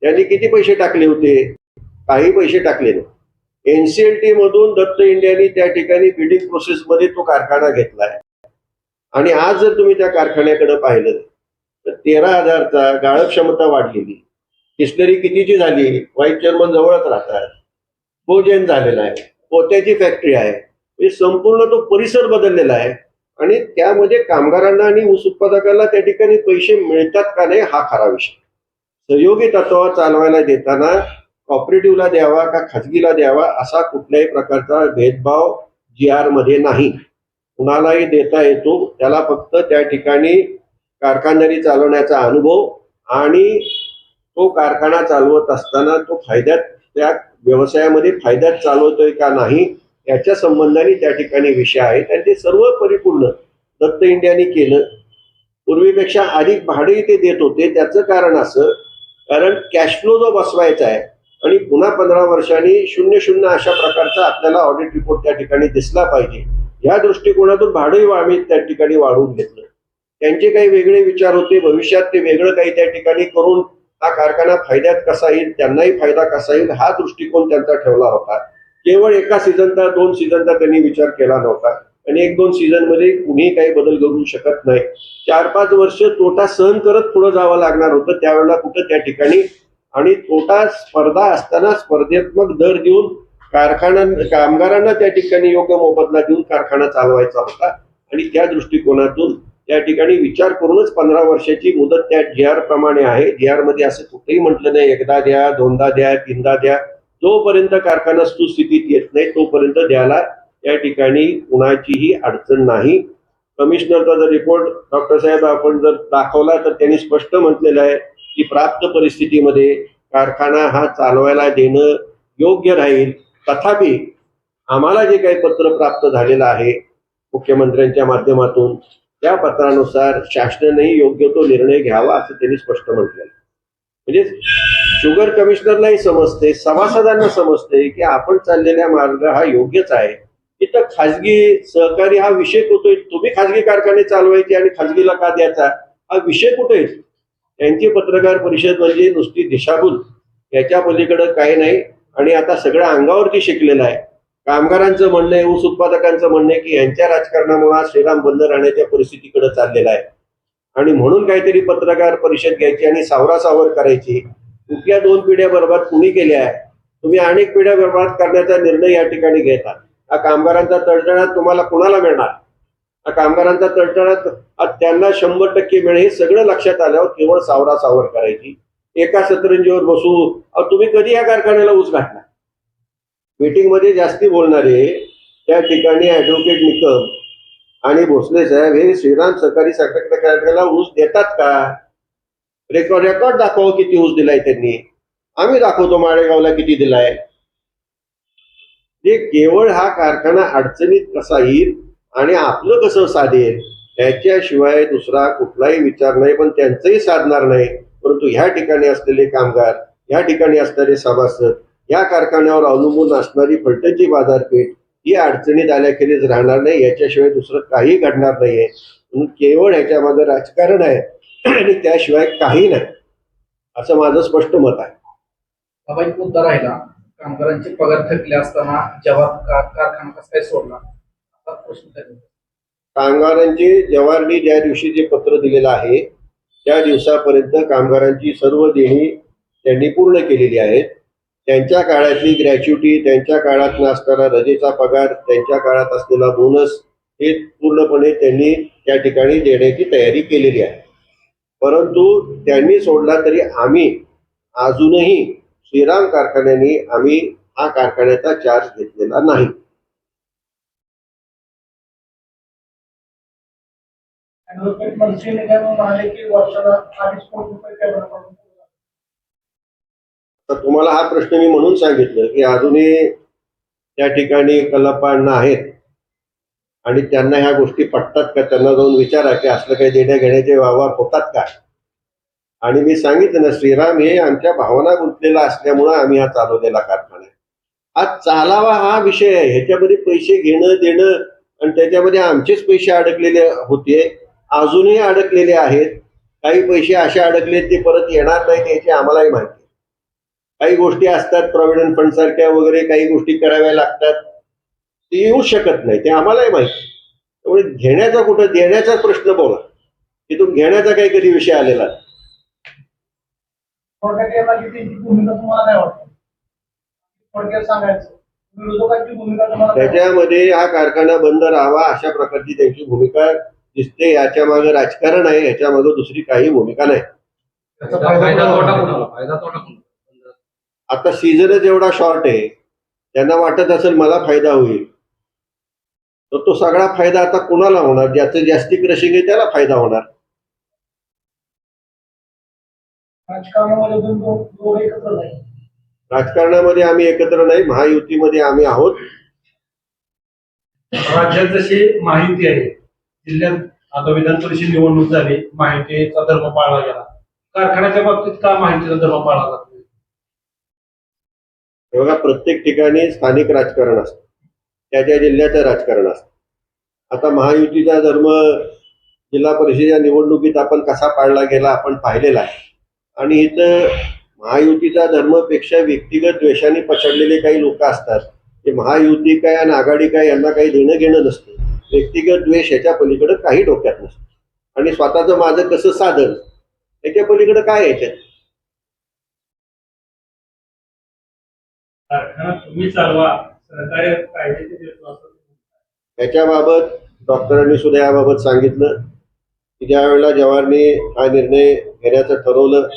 त्यांनी किती पैसे टाकले होते? काही पैसे टाकले नाही. एनसीएलटी मधून दत्त इंडियाने त्या ठिकाणी बिडिंग प्रोसेसमध्ये तो कारखाना घेतलाय आणि आज जर तुम्ही त्या कारखान्याकडे पाहिलं तर 13,000चा गाळप क्षमता वाढलेली. डिस्टलरी कितीची झाली? व्हाईस चेअरमन जवळच राहतात. कोजेन झालेला आहे, पोत्याची फॅक्टरी आहे. म्हणजे संपूर्ण तो परिसर बदललेला आहे आणि त्यामध्ये कामगारांना आणि ऊस उत्पादकांना त्या ठिकाणी पैसे मिळतात का नाही हा खरा विषय. सहयोगी तत्व चालवायला देताना कॉपरेटिव्हला द्यावा का खाजगीला द्यावा असा कुठल्याही प्रकारचा भेदभाव GR मध्ये नाही. कुणालाही देता येतो. त्याला फक्त त्या ठिकाणी कारखानदारी चालवण्याचा अनुभव आणि तो कारखाना चालवत असताना तो त्या व्यवसायामध्ये फायद्यात चालवतोय का नाही याच्या संबंधाने त्या ठिकाणी विषय आहेत आणि ते सर्व परिपूर्ण दत्त इंडियाने केलं. पूर्वीपेक्षा अधिक भाडेही ते देत होते. त्याचं कारण असं, कारण कॅश फ्लो जो बसवायचा आहे आणि पुन्हा 15 वर्षांनी 0-0 अशा प्रकारचा आपल्याला ऑडिट रिपोर्ट त्या ठिकाणी दिसला पाहिजे. या दृष्टिकोनातून भाडंही आम्ही त्या ठिकाणी वाढवून घेतलं. त्यांचे काही वेगळे विचार होते. भविष्यात ते वेगळं काही त्या ठिकाणी करून हा कारखाना फायद्यात कसा येईल, त्यांनाही फायदा कसा येईल हा दृष्टिकोन त्यांचा ठेवला होता. केवळ एका सीझनचा 2 सीझनचा त्यांनी विचार केला नव्हता आणि 1-2 सीझन मध्ये कुणीही काही बदल करू शकत नाही. 4-5 वर्ष तोटा सहन करत पुढे जावं लागणार होतं. त्यावेळेला कुठं त्या ठिकाणी आणि तोटा स्पर्धा असताना स्पर्धात्मक दर देऊन कामगारांना त्या ठिकाणी योग्य मोबदला देऊन कारखाना चालवायचा होता आणि त्या दृष्टिकोनातून त्या ठिकाणी विचार करूनच 15 वर्षाची मुदत त्या GR प्रमाणे आहे. GR मध्ये असं कुठेही म्हटलं नाही एकदा द्या, दोनदा द्या, तीनदा द्या. जोपर्यंत कारखाना सुस्थितीत येत नाही तोपर्यंत द्यायला त्या ठिकाणी कुणाचीही अडचण नाही. कमिशनरचा जर रिपोर्ट डॉक्टर साहेब आपण जर दाखवला तर त्यांनी स्पष्ट म्हटलेलं आहे की प्राप्त परिस्थितीमध्ये कारखाना हा चालवायला देणं योग्य राहील. तथापि आम्हाला जे काही पत्र प्राप्त झालेलं आहे मुख्यमंत्र्यांच्या माध्यमातून त्या पत्रानुसार शासनानेही योग्य तो निर्णय घ्यावा असं त्यांनी स्पष्ट म्हटलेलं. म्हणजे शुगर कमिशनरलाही समजते, सभासदांना समजते की आपण चाललेला मार्ग हा योग्यच आहे. इथं खाजगी सहकारी हा विषय कुठे, तुम्ही खाजगी कारखाने चालवायचे आणि खाजगीला का द्यायचा हा विषय कुठे? त्यांची पत्रकार परिषद म्हणजे नुसती दिशाभूल, याच्या पलीकडे काही नाही. आणि आता सगळं अंगावरती शिकलेलं आहे. कामगारांचं म्हणणं आहे, ऊस उत्पादकांचं म्हणणं आहे की यांच्या राजकारणामुळे श्रीराम बंद राहण्याच्या परिस्थितीकडे चाललेला आहे आणि म्हणून काहीतरी पत्रकार परिषद घ्यायची आणि सावरासावर करायची. कुठल्या 2 पिढ्या बर्बाद कुणी केल्या आहे? तुम्ही अनेक पिढ्या बर्बाद करण्याचा निर्णय या ठिकाणी घेता. हा कामगारांचा तळतळाट तुम्हाला कुणाला मिळणार? हा कामगारांचा तळतळाट त्यांना 100% मिळेल हे सगळं लक्षात आल्यावर केवळ सावरासावर करायची. एका सतरंजीवर बसू. तुम्ही कधी या कारखान्याला ऊस घातला? मीटिंग मध्ये जास्ती बोलणारे त्या ठिकाणी ऍडव्होकेट निकम आणि भोसले साहेब हे श्रीराम सहकारी साखर कारखान्याला ऊस देतात का? रेकॉर्ड दाखवा किती ऊस दिलाय त्यांनी. आम्ही दाखवतो माळेगावला किती दिलाय. जे केवळ हा कारखाना अडचणीत कसा येईल आणि आपलं कसं साधेल याच्याशिवाय दुसरा कुठलाही विचार नाही. पण त्यांचंही साधणार नाही. परंतु ह्या ठिकाणी असलेले कामगार, या ठिकाणी असणारे सभासद, या कारखान्यावर अवलंबून असणारी फलटणची बाजारपेठ ही अडचणीत आल्याखेरीज राहणार नाही. याच्याशिवाय दुसरं काही घडणार नाहीये. म्हणून केवळ ह्याच्या मागे राजकारण आहे आणि त्याशिवाय काही नाही असं माझं स्पष्ट मत आहे. बाबा एक मुद्दा राहिला, कामगारांचे पगार थकले असताना जवाब कारखाना कसा काय सोडला असा प्रश्न आहे. कामगारांचे जवाहरनी ज्या दिवशी जे पत्र दिलेलं आहे त्या दिवसापर्यंत कामगारांची सर्व देणी त्यांनी पूर्ण केलेली आहेत. त्यांच्या काळातली ग्रॅच्युटी, त्यांच्या काळात असणारा रजेचा पगार, त्यांच्या काळात असलेला बोनस हे पूर्णपणे त्यांनी त्या ठिकाणी देण्याची तयारी केलेली आहे. परंतु त्यांनी सोडला तरी आम्ही अजूनही श्रीराम कारखान्याने आम्ही हा कारखान्याचा चार्ज घेतलेला नाही. तर तुम्हाला हा प्रश्न मी म्हणून सांगितलं की अजूनही त्या ठिकाणी कल्लप्पांना आहेत आणि त्यांना ह्या गोष्टी पटतात का? त्यांना जाऊन विचारा की असलं काही देण्या घेण्याचे व्यवहार होतात का? आणि मी सांगितलं ना, श्रीराम हे आमच्या भावना गुंतलेला असल्यामुळं आम्ही हा चालवलेला कारखाना आहे. हा चालावा हा विषय आहे. ह्याच्यामध्ये पैसे घेणं देणं आणि त्याच्यामध्ये आमचेच पैसे अडकलेले होते, अजूनही अडकलेले आहेत. काही पैसे असे अडकले ते परत येणार नाहीत याची आम्हालाही माहिती. काही गोष्टी असतात प्रॉव्हिडंट फंड सारख्या वगैरे काही गोष्टी कराव्या लागतात, ते येऊ शकत नाही, ते आम्हालाही माहिती. त्यामुळे घेण्याचा कुठं देण्याचा प्रश्न बोला, तिथून घेण्याचा काही कधी विषय आलेला त्याच्यामध्ये हा कारखाना बंद राहावा अशा प्रकारची त्यांची भूमिका दिसते. याच्या मागे राजकारण आहे, याच्या मागे दुसरी काही भूमिका नाही. आता सीझनच एवढा शॉर्ट आहे, त्यांना वाटत असेल मला फायदा होईल, तर तो सगळा फायदा आता कुणाला होणार? ज्याचं जास्ती क्रशिंग आहे त्याला फायदा होणार. राजकारणामध्ये आम्ही एकत्र नाही, महायुतीमध्ये आम्ही आहोत. राज्यात जशी महायुती आहे, जिल्ह्यात आता विधान परिषद निवडणूक झाली, महायुतीचा धर्म पाळला गेला. कारखान्याच्या बाबतीत का महायुतीचा धर्म पाळला जातो? बघा, प्रत्येक ठिकाणी स्थानिक राजकारण असतं, त्या जिल्ह्याचं राजकारण असतं. आता महायुतीचा धर्म जिल्हा परिषदेच्या निवडणुकीत आपण कसा पाळला गेला आपण पाहिलेला आहे. आणि इथं महायुतीचा धर्मपेक्षा व्यक्तिगत द्वेषाने पछाडलेले काही लोक असतात. ते महायुती काय आणि आघाडी काय यांना काही देणं घेणं नसतं. व्यक्तिगत द्वेष ह्याच्या पलीकडे काही डोक्यात नसतं. आणि स्वतःचं माझं कसं साधन याच्या पलीकडे काय याच्यात? कारखाना तुम्ही चालवा सहकार्य कायद्याचे देतो असं याच्याबाबत डॉक्टरांनी सुद्धा याबाबत सांगितलं की ज्या वेळेला जवाहरने हा निर्णय घेण्याचं ठरवलं,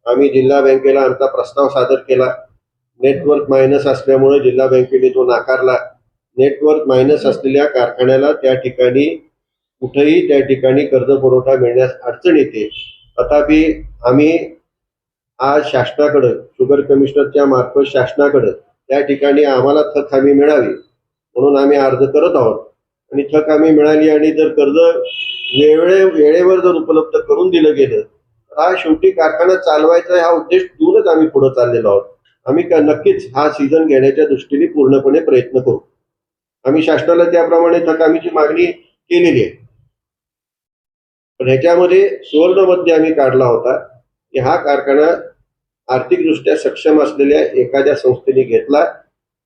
आम्ही जिल्हा बँकेला आमचा प्रस्ताव सादर केला. नेटवर्क मायनस असल्यामुळे जिल्हा बँकेने तो नाकारला. नेटवर्क मायनस असलेल्या कारखान्याला त्या ठिकाणी कुठेही त्या ठिकाणी कर्ज पुरवठा मिळण्यास अडचण येते. तथापि आम्ही आज शासनाकडं, शुगर कमिशनरच्या मार्फत शासनाकडं त्या ठिकाणी आम्हाला थक हमी मिळावी म्हणून आम्ही अर्ज करत आहोत. आणि थक हमी मिळाली आणि जर कर्ज वेळेवर जर उपलब्ध करून दिलं गेलं तर हा शेवटी कारखाना चालवायचा हा उद्देश घेऊनच आम्ही पुढे चाललेलो आहोत. आम्ही नक्कीच हा सीझन घेण्याच्या दृष्टीने पूर्णपणे प्रयत्न करू. आम्ही शासनाला त्याप्रमाणे थक हमीची मागणी केलेली आहे. पण ह्याच्यामध्ये सुवर्णमध्य आम्ही काढला होता की हा कारखाना आर्थिकदृष्ट्या सक्षम असलेल्या एखाद्या संस्थेने घेतला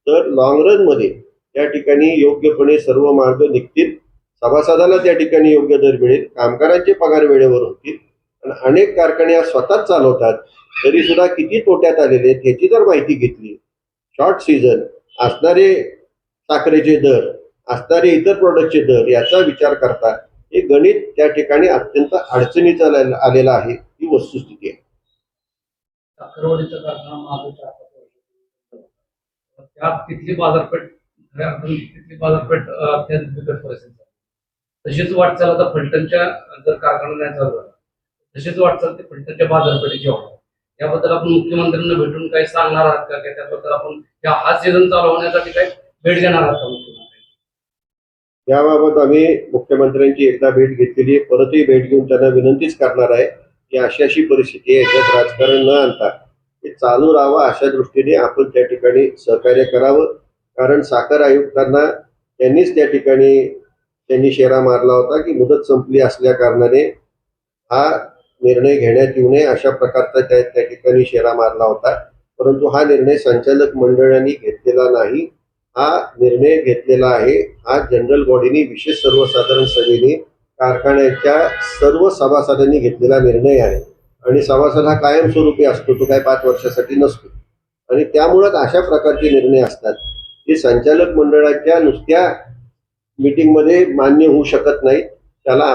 तर लॉंग रन मध्ये त्या ठिकाणी योग्यपणे सर्व मार्ग निघतील, सभासदाला त्या ठिकाणी योग्य दर मिळेल, कामगारांचे पगार वेळेवर होतील. आणि अनेक कारखाने आज स्वतःच चालवतात तरी सुद्धा किती तोट्यात आलेले आहेत ह्याची जर माहिती घेतली, शॉर्ट सीझन असणारे साखरेचे दर, असणारे इतर प्रोडक्टचे दर याचा विचार करता हे गणित त्या ठिकाणी अत्यंत अडचणीचं आलेलं आहे, ही वस्तुस्थिती आहे. साखरवाडीचा कारखाना मागे 4-5 वर्ष त्यात तिथली बाजारपेठ अत्यंत बिकट परिस्थिती आहे. तशीच वाटचाल आता फलटणच्या जर कारखाना नाही चालू झाला तशीच वाटचाल ते फलटणच्या बाजारपेठेची होणार. याबद्दल आपण मुख्यमंत्र्यांना भेटून काही सांगणार आहात का? त्याबद्दल आपण हा सीझन चालू होण्यासाठी काही भेट देणार आहात का मुख्यमंत्री? याबाबत आम्ही मुख्यमंत्र्यांची एकदा भेट घेतलेली आहे, परतही भेट घेऊन त्यांना विनंतीच करणार आहे की अशी परिस्थिती आहे, याच्यात राजकारण न आणता हे चालू राहावं अशा दृष्टीने आपण त्या ठिकाणी सहकार्य करावं. कारण साखर आयुक्तांना त्यांनीच त्या ठिकाणी त्यांनी शेरा मारला होता की मुदत संपली असल्या कारणाने हा निर्णय घेण्यात येऊ नये अशा प्रकारचा त्या ठिकाणी शेरा मारला होता. परंतु हा निर्णय संचालक मंडळाने घेतलेला नाही, हा निर्णय घेतलेला आहे हा जनरल बॉडीने विशेष सर्वसाधारण सभेने कारखान्याच्या सर्व सभासदांनी घेतलेला निर्णय आहे. आणि सभासद हा कायमस्वरूपी असतो, तो काय 5 वर्षासाठी नसतो. आणि त्यामुळेच अशा प्रकारचे निर्णय असतात जे संचालक मंडळाच्या नुसत्या मीटिंगमध्ये मान्य होऊ शकत नाहीत. त्याला